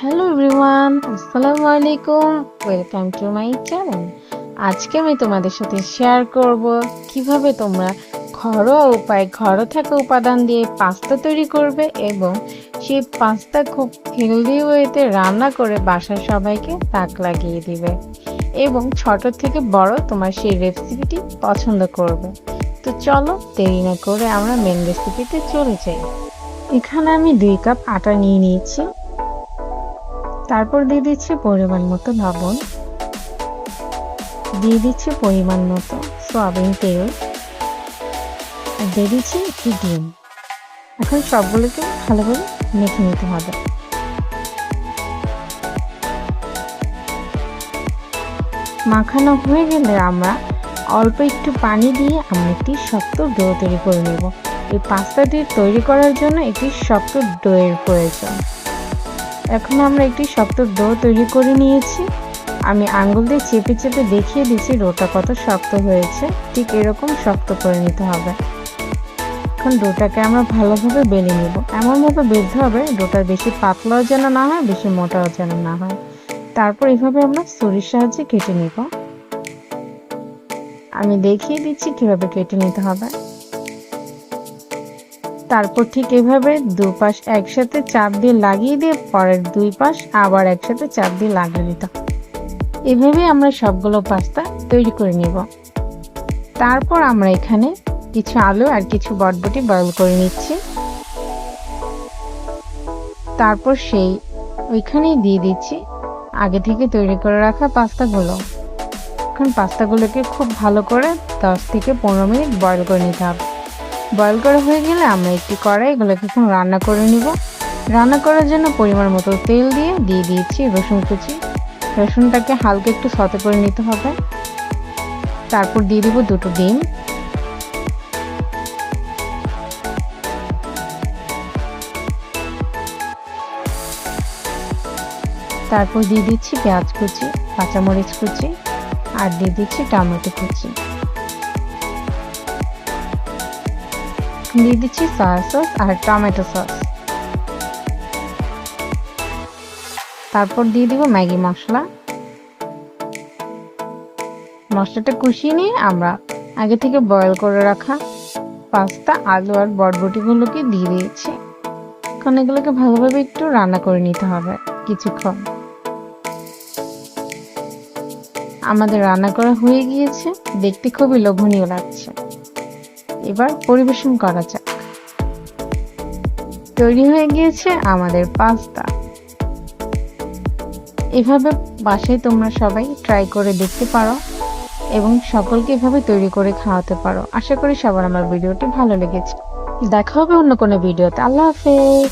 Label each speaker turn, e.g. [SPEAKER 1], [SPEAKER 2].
[SPEAKER 1] Hello everyone, আসসালামু আলাইকুম। Welcome to my channel. আজকে আমি তোমাদের সাথে শেয়ার করব কিভাবে তোমরা ঘরোয়া উপায়ে ঘরে থাকা উপাদান দিয়ে পাস্তা তৈরি করবে এবং সেই পাস্তা খুব হেলদি ওয়েতে রান্না করে বাসার সবাইকে তাক লাগিয়ে দিবে এবং ছোট থেকে বড় তোমার সেই রেসিপিটি পছন্দ করবে। তো চলো দেরি না করে আমরা মেন রেসিপিতে চলে যাই। এখানে আমি 2 কাপ আটা নিয়ে নিয়েছি। তারপর দিয়ে দিচ্ছি পরিমাণ মতো লবণ, দিয়ে দিচ্ছি পরিমাণ মতো সয়াবিন তেল, আর দিয়ে দিচ্ছি একটি ডিম। এখন সবগুলোকে ভালোভাবে মেখে নিতে হবে। মাখানো হয়ে গেলে আমরা অল্প একটু পানি দিয়ে আমরা একটি শক্ত ডো তৈরি করে নেব। এই পাস্তাটি তৈরি করার জন্য একটি শক্ত ডোয়ের প্রয়োজন। এখন আমরা একটি শক্ত ডো তৈরি করে নিয়েছি। আমি আঙ্গুল দিয়ে চেপে চেপে দেখিয়ে দিচ্ছি ডোটা কত শক্ত হয়েছে। ঠিক এরকম শক্ত করে নিতে হবে। এখন ডোটাকে আমরা ভালোভাবে বেলে নিব। এমনভাবে বেলতে হবে ডোটা বেশি পাতলাও যেন না হয়, বেশি মোটাও যেন না হয়। তারপর এভাবে আমরা ছুরির সাহায্যে কেটে নিব। আমি দেখিয়ে দিচ্ছি কিভাবে কেটে নিতে হবে। তারপর ঠিক এভাবে দুপাশ একসাথে চাপ দিয়ে লাগিয়ে দিয়ে পরের 2 পাশ আবার একসাথে চাপ দিয়ে লাগিয়ে দিতে হবে। এভাবে আমরা সবগুলো পাস্তা তৈরি করে নিব। তারপর আমরা এখানে কিছু আলু আর কিছু বটবটি বয়েল করে নিচ্ছি। তারপর ওইখানেই দিয়ে দিচ্ছি আগে থেকে তৈরি করে রাখা পাস্তাগুলো। এখন পাস্তাগুলোকে খুব ভালো করে 10 থেকে 15 মিনিট বয়েল করে নিতে হবে। বয়েল করা হয়ে গেলে আমরা একটি কড়াই এগুলোকে এখন রান্না করে নিব। রান্না করার জন্য পরিমাণ মতো তেল দিয়ে দিয়েছি রসুন কুচি। রসুনটাকে হালকা একটু সতে করে নিতে হবে। তারপর দিয়ে দিব 2টো ডিম। তারপর দিয়ে দিচ্ছি পেঁয়াজ কুচি, কাঁচামরিচ কুচি আর দিয়ে দিচ্ছি টমেটো কুচি। দিয়ে দিচ্ছি সয়া সস আর টমেটো সস। তারপর দিয়ে দিব ম্যাগি মশলা। মশলাটা কষিয়ে নিয়ে আমরা আগে থেকে বয়েল করে রাখা পাস্তা, আলু আর বটবটিগুলোকে দিয়ে দিয়েছি। এখন এগুলোকে ভালোভাবে একটু রান্না করে নিতে হবে কিছুক্ষণ। আমাদের রান্না করা হয়ে গিয়েছে, দেখতে খুবই লোভনীয় লাগছে। এবার পরিবেশন করা যাক। তৈরি হয়ে গিয়েছে আমাদের পাস্তা। এভাবে বাসায় তোমরা সবাই ট্রাই করে দেখতে পারো এবং সকলকে এভাবে তৈরি করে খাওয়াতে পারো। আশা করি সবার আমার ভিডিওটি ভালো লেগেছে। দেখা হবে অন্য কোনো ভিডিওতে। আল্লাহ হাফেজ।